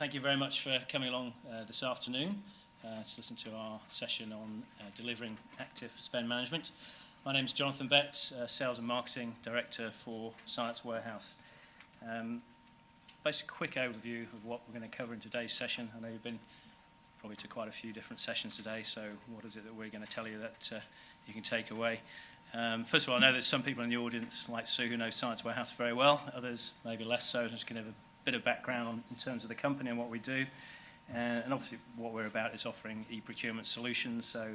Thank you very much for coming along this afternoon to listen to our session on delivering active spend management. My name is Jonathan Betts, Sales and Marketing Director for Science Warehouse. Basically, a quick overview of what we're going to cover in today's session. I know you've been probably to quite a few different sessions today, so what is it that we're going to tell you that you can take away? First of all, I know there's some people in the audience, like Sue, who know Science Warehouse very well, others maybe less so. I'm just going to have a bit of background in terms of the company and what we do. And obviously what we're about is offering e-procurement solutions. So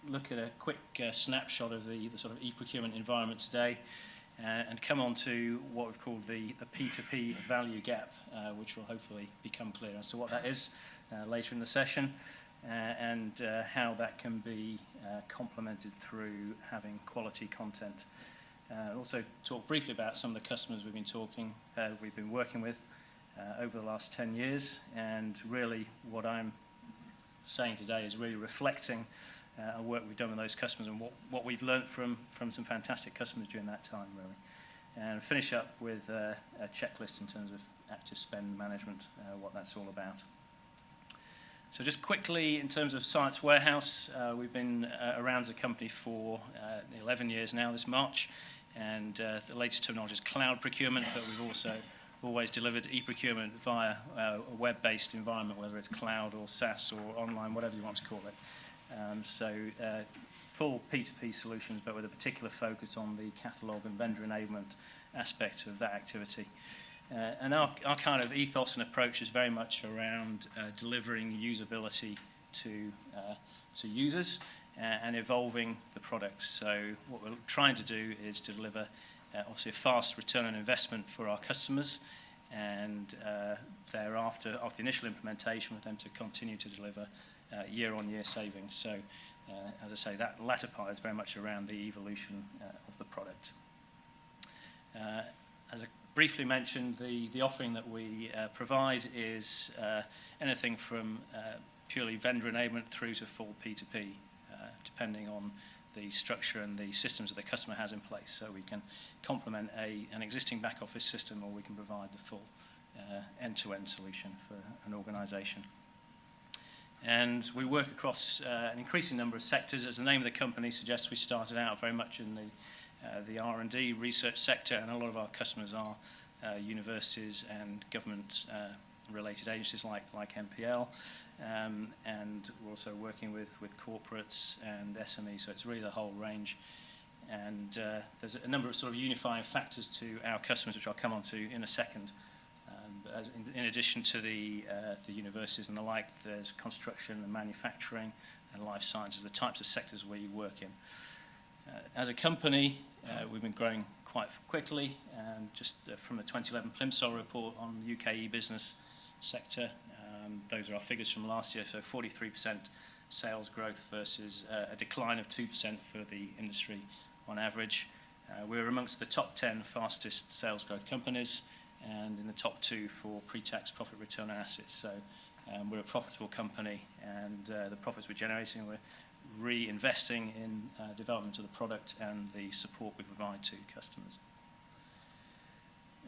look at a quick snapshot of the sort of e-procurement environment today and come on to what we've called the P2P value gap, which will hopefully become clear as to what that is later in the session and how that can be complemented through having quality content. Also talk briefly about some of the customers we've been working with over the last 10 years, and really what I'm saying today is really reflecting our work we've done with those customers and what we've learnt from some fantastic customers during that time, really. And finish up with a checklist in terms of active spend management, what that's all about. So just quickly, in terms of Science Warehouse, we've been around as a company for 11 years now this March, and the latest terminology is cloud procurement, but we've also always delivered e-procurement via a web-based environment, whether it's cloud or SaaS or online, whatever you want to call it. Full P2P solutions, but with a particular focus on the catalogue and vendor enablement aspect of that activity. And our kind of ethos and approach is very much around delivering usability to users and evolving the product. So what we're trying to do is to deliver obviously a fast return on investment for our customers, and thereafter, after the initial implementation, for them to continue to deliver year-on-year savings. So as I say, that latter part is very much around the evolution of the product. As I briefly mentioned, the offering that we provide is anything from purely vendor enablement through to full P2P, depending on the structure and the systems that the customer has in place. So we can complement an existing back office system, or we can provide the full end-to-end solution for an organisation. And we work across an increasing number of sectors. As the name of the company suggests, we started out very much in the R&D research sector, and a lot of our customers are universities and government-related agencies like MPL, and we're also working with corporates and SMEs, so it's really the whole range. And there's a number of sort of unifying factors to our customers, which I'll come on to in a second. But in addition to the universities and the like, there's construction and manufacturing and life sciences, the types of sectors we work in. As a company, we've been growing quite quickly, and just from the 2011 Plimsoll report on the UK e-business sector, those are our figures from last year, so 43% sales growth versus a decline of 2% for the industry on average. We're amongst the top 10 fastest sales growth companies, and in the top 2 for pre-tax profit return on assets. So we're a profitable company, and the profits we're generating, we're reinvesting in development of the product and the support we provide to customers.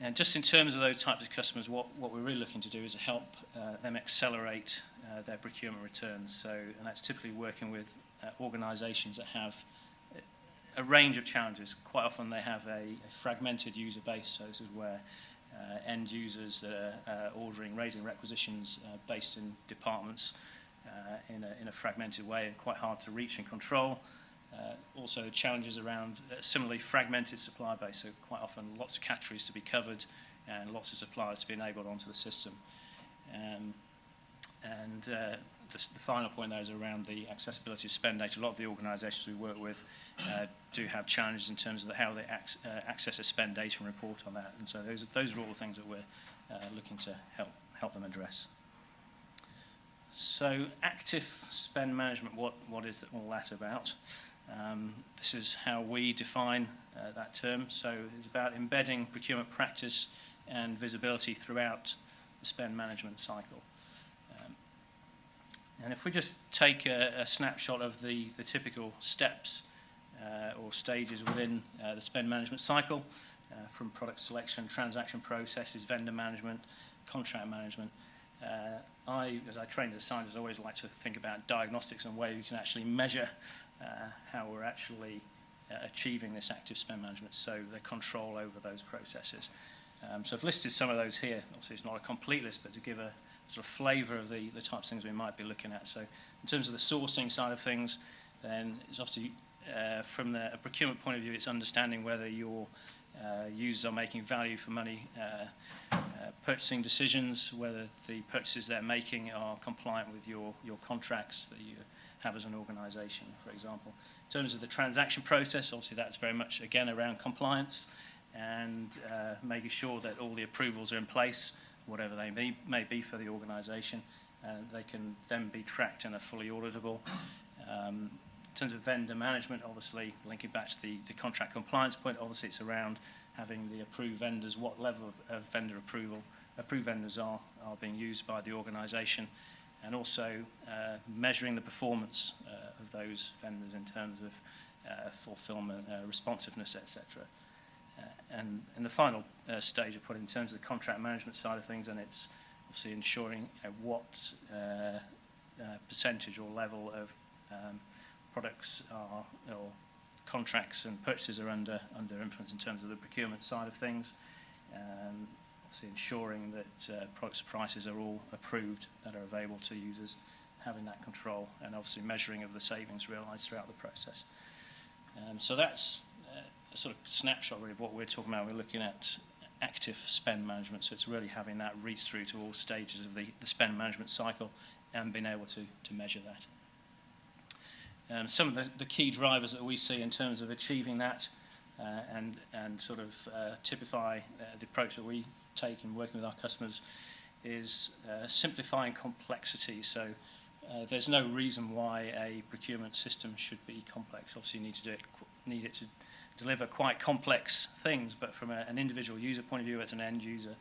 And just in terms of those types of customers, what we're really looking to do is help them accelerate their procurement returns. So, and that's typically working with organisations that have a range of challenges. Quite often they have a fragmented user base, so this is where end users that are raising requisitions based in departments in a fragmented way and quite hard to reach and control. Also challenges around a similarly fragmented supply base, so quite often lots of categories to be covered and lots of suppliers to be enabled onto the system. The final point there is around the accessibility of spend data. A lot of the organisations we work with do have challenges in terms of how they access a spend data and report on that, and so those are all the things that we're looking to help them address. So active spend management, what is all that about? This is how we define that term. So it's about embedding procurement practice and visibility throughout the spend management cycle. And if we just take a snapshot of the typical steps or stages within the spend management cycle, from product selection, transaction processes, vendor management, contract management, As I trained as a scientist, I always like to think about diagnostics and where you can actually measure how we're actually achieving this active spend management, so the control over those processes. So I've listed some of those here. Obviously, it's not a complete list, but to give a sort of flavour of the types of things we might be looking at. So in terms of the sourcing side of things, then it's obviously from a procurement point of view, it's understanding whether your users are making value for money purchasing decisions, whether the purchases they're making are compliant with your contracts that you have as an organisation, for example. In terms of the transaction process, obviously that's very much, again, around compliance and making sure that all the approvals are in place, whatever they may be for the organisation, and they can then be tracked and are fully auditable. In terms of vendor management, obviously, linking back to the contract compliance point, obviously it's around having the approved vendors, what level of vendor approval approved vendors are being used by the organisation, and also measuring the performance of those vendors in terms of fulfilment, responsiveness, etc. And the final stage I put in terms of the contract management side of things, and it's obviously ensuring what percentage or level of products are, or contracts and purchases are under influence in terms of the procurement side of things. Obviously ensuring that products prices are all approved that are available to users, having that control, and obviously measuring of the savings realised throughout the process. So that's a sort of snapshot really of what we're talking about. We're looking at active spend management, so it's really having that reach through to all stages of the spend management cycle and being able to measure that. Some of the key drivers that we see in terms of achieving that and sort of typify the approach that we take in working with our customers is simplifying complexity. So there's no reason why a procurement system should be complex. Obviously, you need it to deliver quite complex things, but from an individual user point of view, as an end user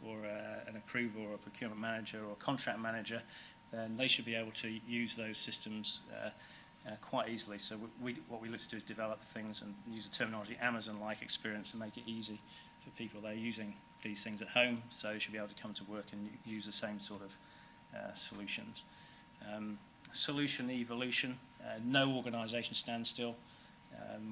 or an approver or a procurement manager or a contract manager, then they should be able to use those systems quite easily. So what we look to do is develop things and use the terminology Amazon-like experience and make it easy for people that are using these things at home, so they should be able to come to work and use the same sort of solutions. Solution evolution, no organisation stands still,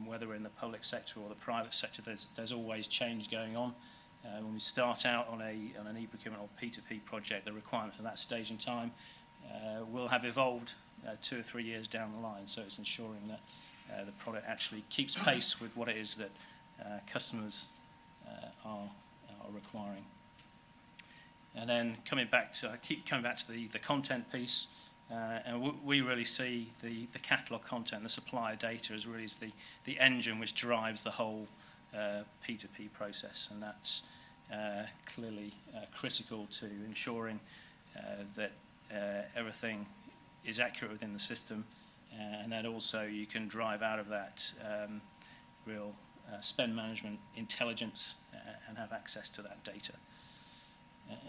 whether we're in the public sector or the private sector, there's always change going on. When we start out on an e-procurement or P2P project, the requirements at that stage in time will have evolved 2 or 3 years down the line, so it's ensuring that the product actually keeps pace with what it is that customers are requiring. And then keep coming back to the content piece, and we really see the catalogue content, the supplier data, as really the engine which drives the whole P2P process, and that's clearly critical to ensuring that everything is accurate within the system, and that also you can drive out of that real spend management intelligence and have access to that data.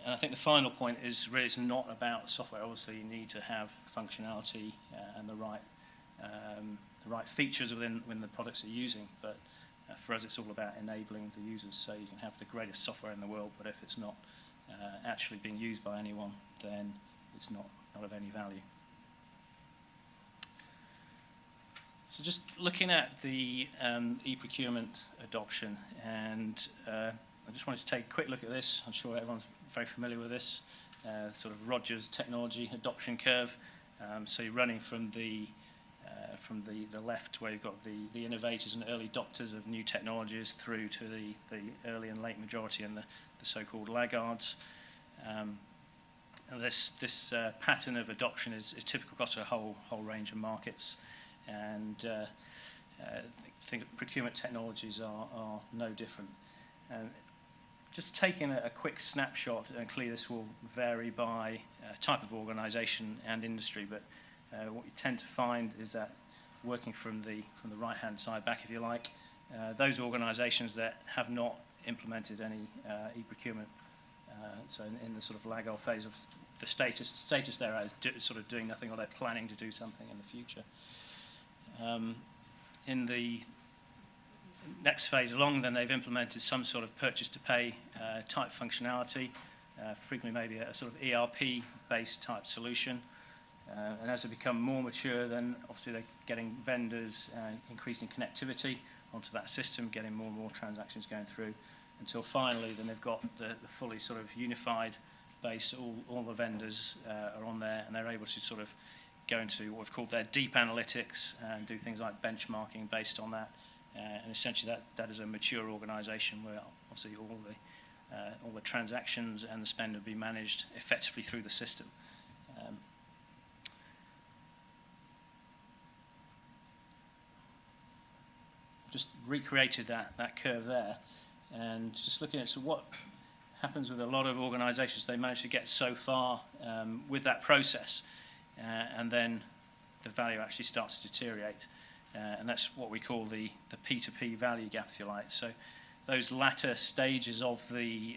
And I think the final point is really it's not about software. Obviously, you need to have functionality and the right features within the products you're using, but for us it's all about enabling the users, so you can have the greatest software in the world, but if it's not actually being used by anyone, then it's not of any value. So just looking at the e-procurement adoption, and I just wanted to take a quick look at this. I'm sure everyone's very familiar with this, sort of Rogers technology adoption curve. So you're running from the left, where you've got the innovators and early adopters of new technologies, through to the early and late majority and the so-called laggards. And this pattern of adoption is typical across a whole range of markets, and I think procurement technologies are no different. Just taking a quick snapshot, and clearly this will vary by type of organisation and industry, but what you tend to find is that working from the right-hand side back, if you like, those organisations that have not implemented any e-procurement, so in the sort of laggard phase of the status there is sort of doing nothing, or they're planning to do something in the future. In the next phase along, then they've implemented some sort of purchase to pay type functionality, frequently maybe a sort of ERP-based type solution. And as they become more mature, then obviously they're getting vendors increasing connectivity onto that system, getting more and more transactions going through, until finally then they've got the fully sort of unified base. All the vendors are on there, and they're able to sort of go into what we've called their deep analytics and do things like benchmarking based on that. And essentially that is a mature organisation where obviously all the transactions and the spend will be managed effectively through the system. Just recreated that curve there, and just looking at what happens with a lot of organisations. They manage to get so far with that process, and then the value actually starts to deteriorate, and that's what we call the P2P value gap, if you like. So those latter stages of the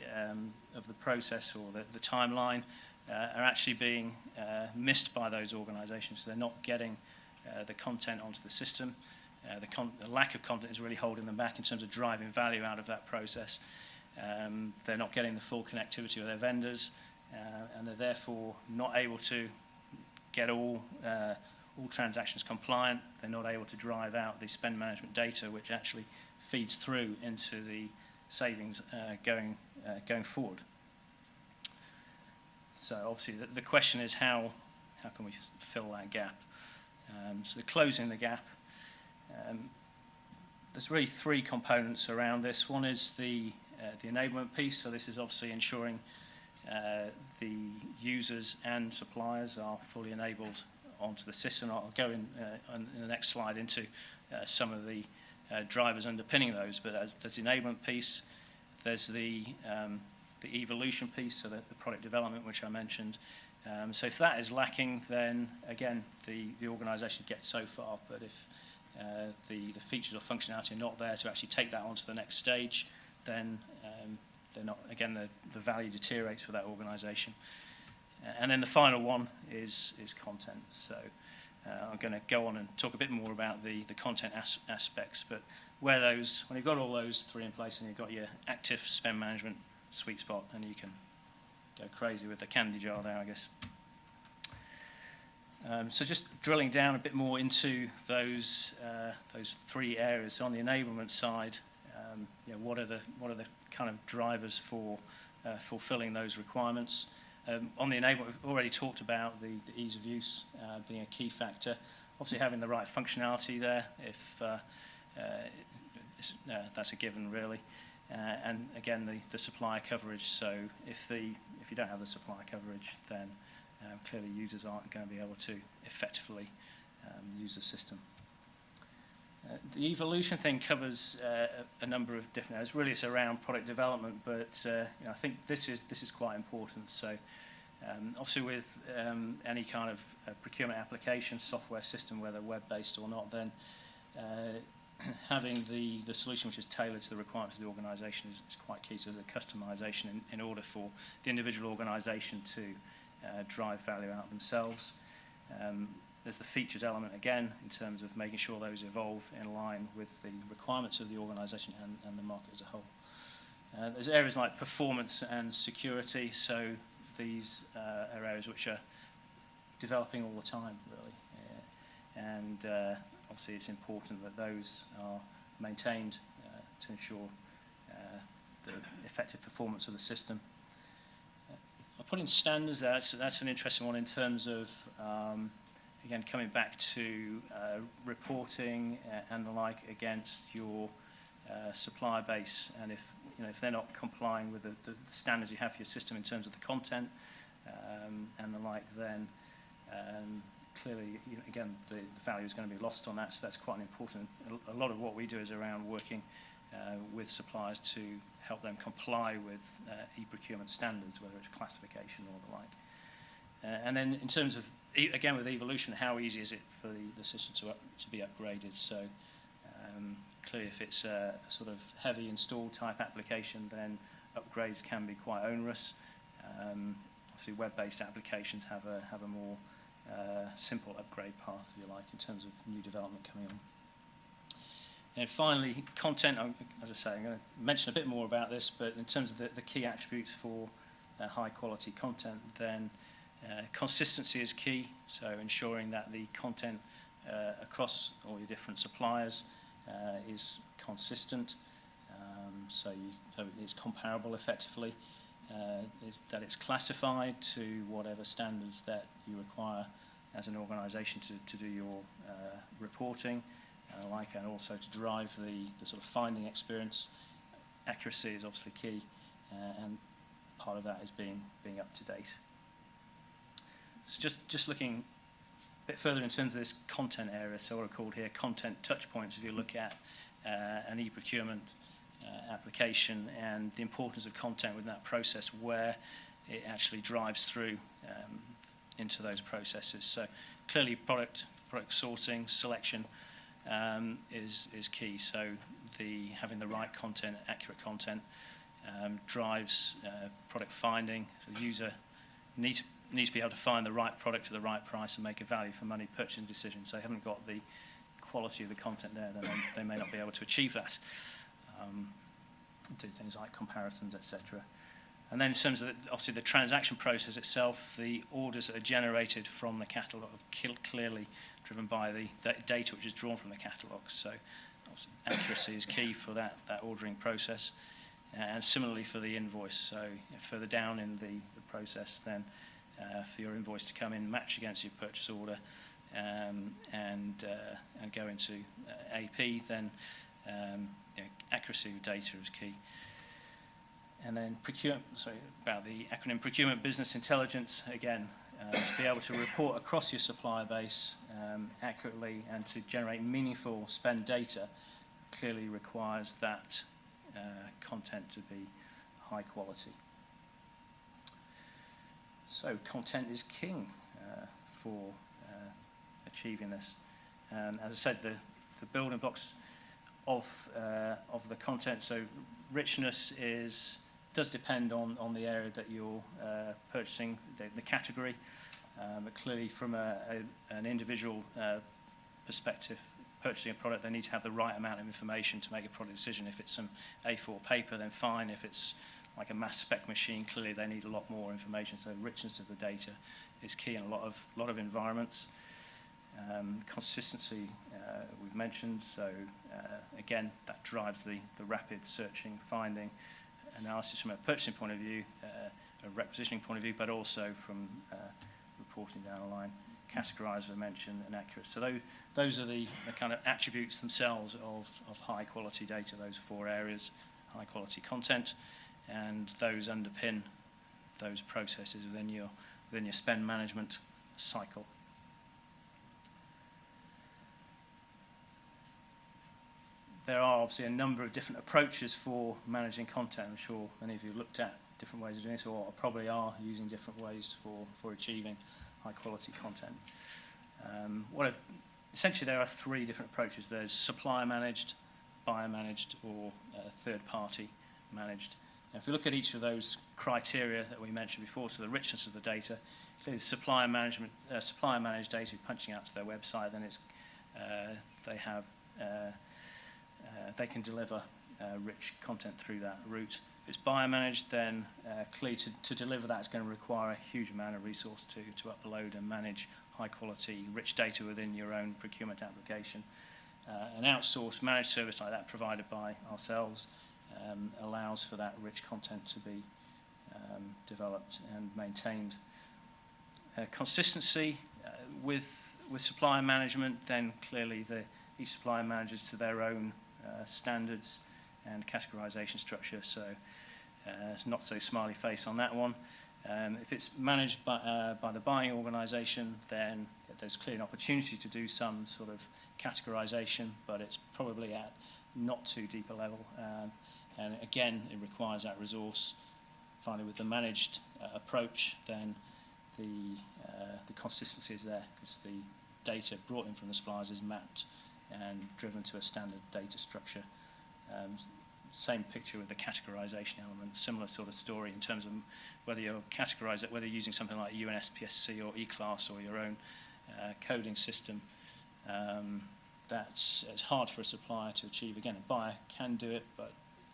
process, or the timeline, are actually being missed by those organisations. So they're not getting the content onto the system. The lack of content is really holding them back in terms of driving value out of that process. They're not getting the full connectivity with their vendors, and they're therefore not able to get all transactions compliant. They're not able to drive out the spend management data, which actually feeds through into the savings going forward. So obviously the question is how can we fill that gap? So closing the gap. There's really three components around this. One is the enablement piece. So this is obviously ensuring the users and suppliers are fully enabled onto the system. I'll go in the next slide into some of the drivers underpinning those. But there's the enablement piece. There's the evolution piece, so the product development, which I mentioned. So if that is lacking, then again the organisation gets so far. But if the features or functionality are not there to actually take that on to the next stage, then they're not. Again, the value deteriorates for that organisation. And then the final one is content. So I'm going to go on and talk a bit more about the content aspects. But when you've got all those three in place, and you've got your active spend management sweet spot, and you can go crazy with the candy jar there, I guess. So just drilling down a bit more into those three areas. So on the enablement side, what are the kind of drivers for fulfilling those requirements? On the enablement, we've already talked about the ease of use being a key factor. Obviously, having the right functionality there, if that's a given, really. And again, the supplier coverage. So if you don't have the supplier coverage, then clearly users aren't going to be able to effectively use the system. The evolution thing covers a number of different areas. Really, it's around product development, but I think this is quite important. So obviously, with any kind of procurement application software system, whether web-based or not, then having the solution which is tailored to the requirements of the organisation is quite key. So there's a customisation in order for the individual organisation to drive value out themselves. There's the features element again, in terms of making sure those evolve in line with the requirements of the organisation and the market as a whole. There's areas like performance and security. So these are areas which are developing all the time, really. And obviously it's important that those are maintained to ensure the effective performance of the system. I put in standards there. That's an interesting one in terms of, again, coming back to reporting and the like against your supplier base. And if they're not complying with the standards you have for your system in terms of the content and the like, then clearly, again, the value is going to be lost on that. So that's quite important. A lot of what we do is around working with suppliers to help them comply with e-procurement standards, whether it's classification or the like. And then in terms of, again, with evolution, how easy is it for the system to be upgraded? So clearly, if it's a sort of heavy install type application, then upgrades can be quite onerous. Obviously, web-based applications have a more simple upgrade path, if you like, in terms of new development coming on. And finally, content. As I say, I'm going to mention a bit more about this, but in terms of the key attributes for high quality content, then consistency is key, so ensuring that the content across all your different suppliers is consistent, so it's comparable effectively, that it's classified to whatever standards that you require as an organisation to do your reporting, and also to drive the sort of finding experience. Accuracy is obviously key, and part of that is being up to date. So just looking a bit further in terms of this content area, so what are called here content touch points. If you look at an e-procurement application and the importance of content within that process, where it actually drives through into those processes. So clearly product sourcing, selection is key. So having the right content, accurate content, drives product finding. The user needs to be able to find the right product at the right price and make a value for money purchasing decision. So they haven't got the quality of the content there, then they may not be able to achieve that. Do things like comparisons, etc. And then in terms of obviously the transaction process itself, the orders that are generated from the catalogue are clearly driven by the data which is drawn from the catalogue. So accuracy is key for that ordering process. And similarly for the invoice. So further down in the process, then for your invoice to come in, match against your purchase order, and go into AP, then accuracy of data is key. And then about the acronym procurement business intelligence, again, to be able to report across your supplier base accurately and to generate meaningful spend data clearly requires that content to be high quality. So content is king for achieving this. And as I said, the building blocks of the content, so richness does depend on the area that you're purchasing, the category, but clearly from an individual perspective, purchasing a product, they need to have the right amount of information to make a product decision. If it's some A4 paper, then fine. If it's like a mass spec machine, clearly they need a lot more information. So richness of the data is key in a lot of environments. Consistency we've mentioned. So again, that drives the rapid searching, finding, analysis from a purchasing point of view, a requisitioning point of view, but also from reporting down the line. Categorize, I mentioned, and accurate. So those are the kind of attributes themselves of high quality data, those four areas: high quality content, and those underpin those processes within your spend management cycle. There are obviously a number of different approaches for managing content. I'm sure many of you looked at different ways of doing this, or probably are using different ways for achieving high quality content. Essentially there are three different approaches. There's supplier managed, buyer managed, or third party managed. Now, if we look at each of those criteria that we mentioned before, so the richness of the data, clearly supplier managed data punching out to their website, then they can deliver rich content through that route. If it's buyer managed, then clearly to deliver that is going to require a huge amount of resource to upload and manage high quality rich data within your own procurement application. An outsourced managed service like that provided by ourselves allows for that rich content to be developed and maintained. Consistency with supplier management, then clearly each supplier manages to their own standards and categorization structure, so it's not so smiley face on that one. If it's managed by the buying organisation, then there's clearly an opportunity to do some sort of categorization, but it's probably at not too deep a level, and again it requires that resource. Finally, with the managed approach, then the consistency is there because the data brought in from the suppliers is mapped and driven to a standard data structure. Same picture with the categorization element, similar sort of story in terms of whether you're whether you're using something like UNSPSC or eClass or your own coding system. It's hard for a supplier to achieve. Again, a buyer can do it, but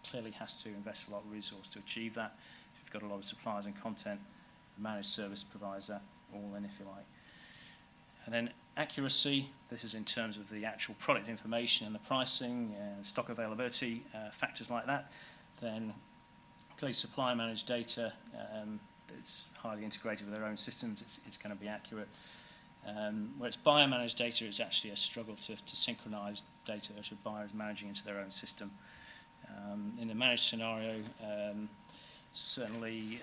clearly has to invest a lot of resource to achieve that. If you've got a lot of suppliers and content, the managed service provides that all in, if you like. And then accuracy, this is in terms of the actual product information and the pricing and stock availability, factors like that. Then clearly supplier managed data, it's highly integrated with their own systems, it's going to be accurate. Where it's buyer managed data, it's actually a struggle to synchronize data that your buyer is managing into their own system. In a managed scenario, certainly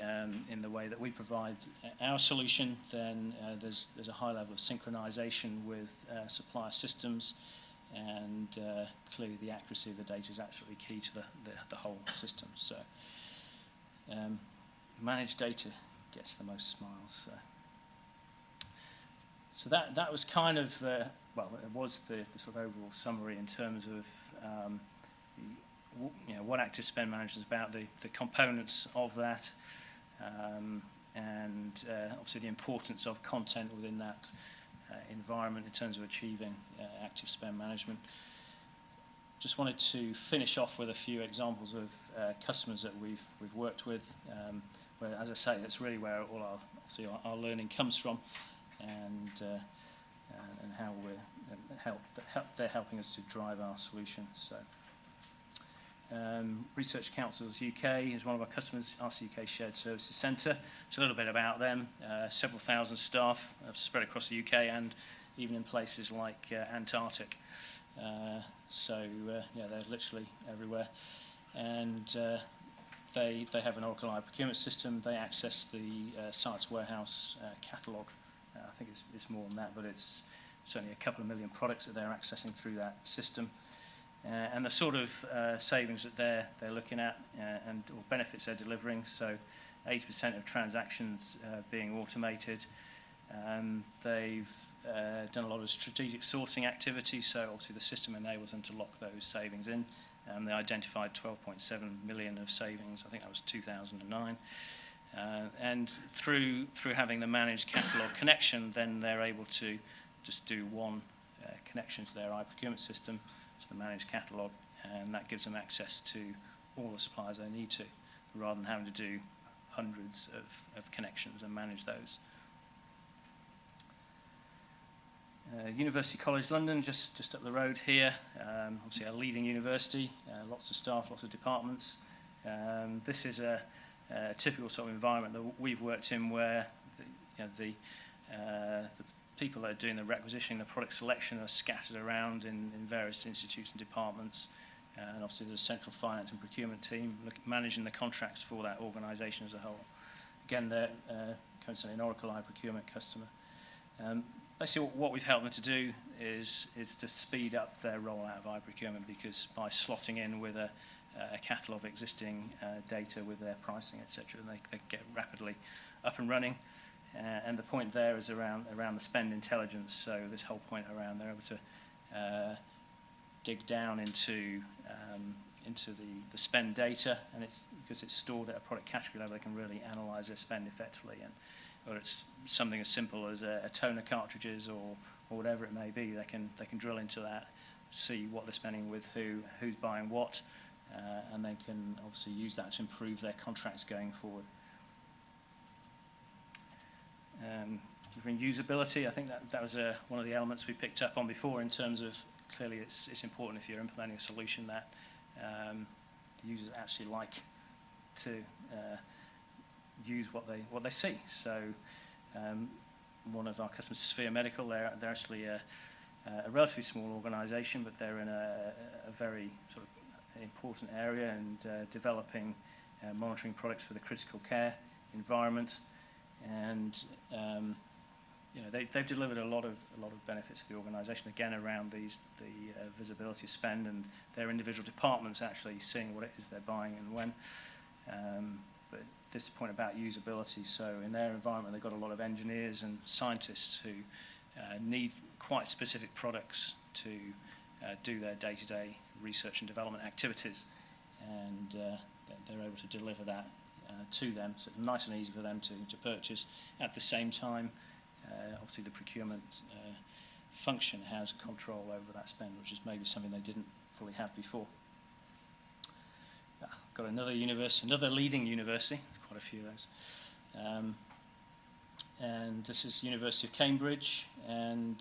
in the way that we provide our solution, then there's a high level of synchronization with supplier systems, and clearly the accuracy of the data is absolutely key to the whole system. So managed data gets the most smiles. So that was kind of, well, it was the sort of overall summary in terms of what Active Spend Management is about, the components of that, and obviously the importance of content within that environment in terms of achieving Active Spend Management. Just wanted to finish off with a few examples of customers that we've worked with, where, as I say, that's really where all our learning comes from, and how they're helping us to drive our solution. So, Research Councils UK is one of our customers, RCUK Shared Services Centre. It's a little bit about them. Several thousand staff spread across the UK and even in places like Antarctic. Yeah, they're literally everywhere. And they have an Oracle procurement system. They access the site's warehouse catalogue. I think it's more than that, but it's certainly a couple of million products that they're accessing through that system. And the sort of savings that they're looking at or benefits they're delivering. So 80% of transactions being automated. They've done a lot of strategic sourcing activity, so obviously the system enables them to lock those savings in. They identified 12.7 million of savings. I think that was 2009. And through having the managed catalogue connection, then they're able to just do one connection to their iProcurement system, to the managed catalogue, and that gives them access to all the suppliers they need to, rather than having to do hundreds of connections and manage those. University College London, just up the road here, obviously a leading university, lots of staff, lots of departments. This is a typical sort of environment that we've worked in, where the people that are doing the requisitioning, the product selection, are scattered around in various institutes and departments. And obviously there's a central finance and procurement team managing the contracts for that organisation as a whole. Again, they're currently an Oracle iProcurement customer. Basically what we've helped them to do is to speed up their rollout of iProcurement, because by slotting in with a catalogue of existing data with their pricing, etc., they get rapidly up and running. And the point there is around the spend intelligence. So this whole point around they're able to dig down into the spend data, and it's because it's stored at a product category level, they can really analyse their spend effectively. And or it's something as simple as a toner cartridges or whatever it may be, they can drill into that, see what they're spending with who's buying what, and they can obviously use that to improve their contracts going forward. Delivering usability, I think that was one of the elements we picked up on before, in terms of clearly it's important if you're implementing a solution that the users actually like to use what they see. So one of our customers, Sphere Medical, they're actually a relatively small organisation, but they're in a very sort of important area, and developing monitoring products for the critical care environment. And they've delivered a lot of benefits to the organisation, again around the visibility of spend, and their individual departments actually seeing what it is they're buying and when. But this point about usability, so in their environment they've got a lot of engineers and scientists who need quite specific products to do their day-to-day research and development activities, and they're able to deliver that to them, so it's nice and easy for them to purchase. At the same time, obviously the procurement function has control over that spend, which is maybe something they didn't fully have before. got another university, another leading university, quite a few of those. And this is University of Cambridge, and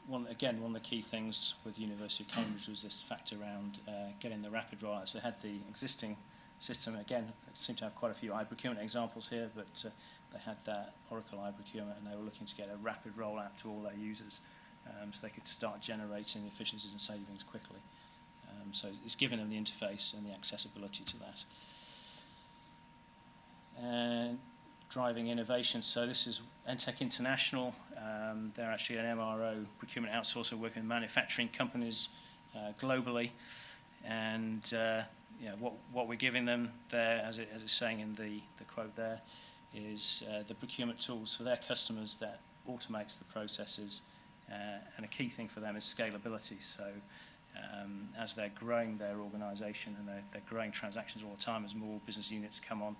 one of the key things with the University of Cambridge was this factor around getting the rapid rollout. So they had the existing system, again, it seemed to have quite a few iProcurement examples here, but they had that Oracle iProcurement, and they were looking to get a rapid rollout to all their users, so they could start generating efficiencies and savings quickly. So it's given them the interface and the accessibility to that. And driving innovation. So this is Entech International. They're actually an MRO procurement outsourcer working with manufacturing companies globally. And what we're giving them there, as it's saying in the quote there, is the procurement tools for their customers that automates the processes. And a key thing for them is scalability. So as they're growing their organisation and they're growing transactions all the time, as more business units come on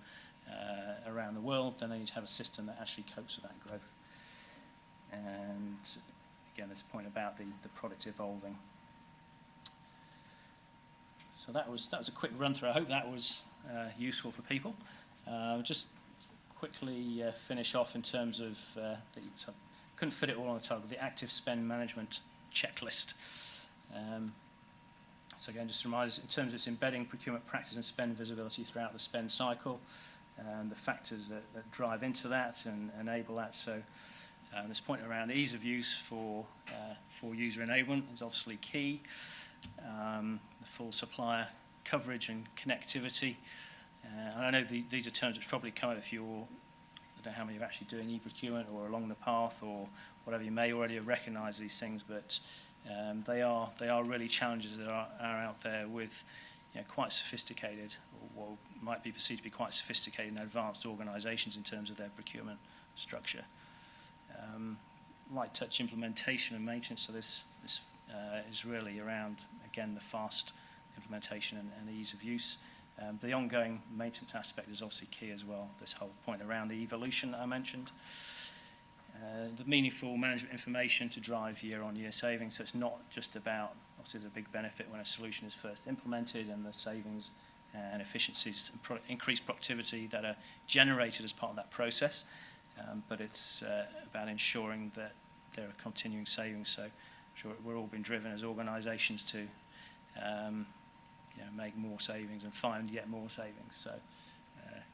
around the world, then they need to have a system that actually copes with that growth. And again, this point about the product evolving. So that was a quick run through. I hope that was useful for people. Just quickly finish off in terms of so couldn't fit it all on the table. The active spend management checklist. So again, just to remind us, in terms of its embedding procurement practice and spend visibility throughout the spend cycle, the factors that drive into that and enable that. So this point around ease of use for user enablement is obviously key. The full supplier coverage and connectivity. And I know these are terms which probably come out if you're, I don't know how many are actually doing e-procurement or along the path or whatever. You may already have recognised these things, but they are really challenges that are out there with quite sophisticated, or what might be perceived to be quite sophisticated and advanced organisations in terms of their procurement structure. Light touch implementation and maintenance. So this is really around, again, the fast implementation and ease of use. The ongoing maintenance aspect is obviously key as well. This whole point around the evolution that I mentioned. The meaningful management information to drive year-on-year savings. So it's not just about, obviously there's a big benefit when a solution is first implemented and the savings and efficiencies and increased productivity that are generated as part of that process. But it's about ensuring that there are continuing savings. So I'm sure we're all being driven as organisations to make more savings and find yet more savings. So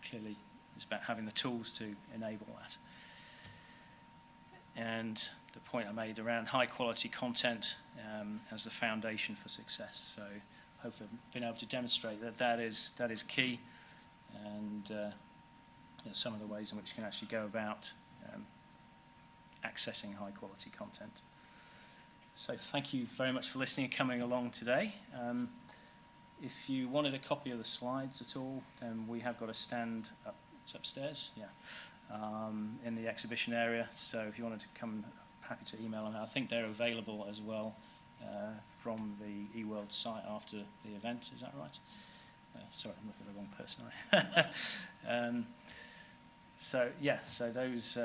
clearly it's about having the tools to enable that. And the point I made around high quality content as the foundation for success. So hopefully I've been able to demonstrate that is key, and some of the ways in which you can actually go about accessing high quality content. So thank you very much for listening and coming along today. If you wanted a copy of the slides at all, then we have got a stand up, it's upstairs, in the exhibition area. So if you wanted to come, I'm happy to email them. I think they're available as well from the eWorld site after the event. Is that right? Sorry, I'm looking at the wrong person. So those,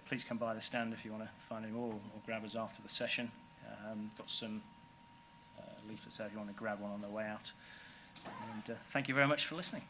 please come by the stand if you want to find any more, or grab us after the session. Got some leaflets there if you want to grab one on the way out. And thank you very much for listening.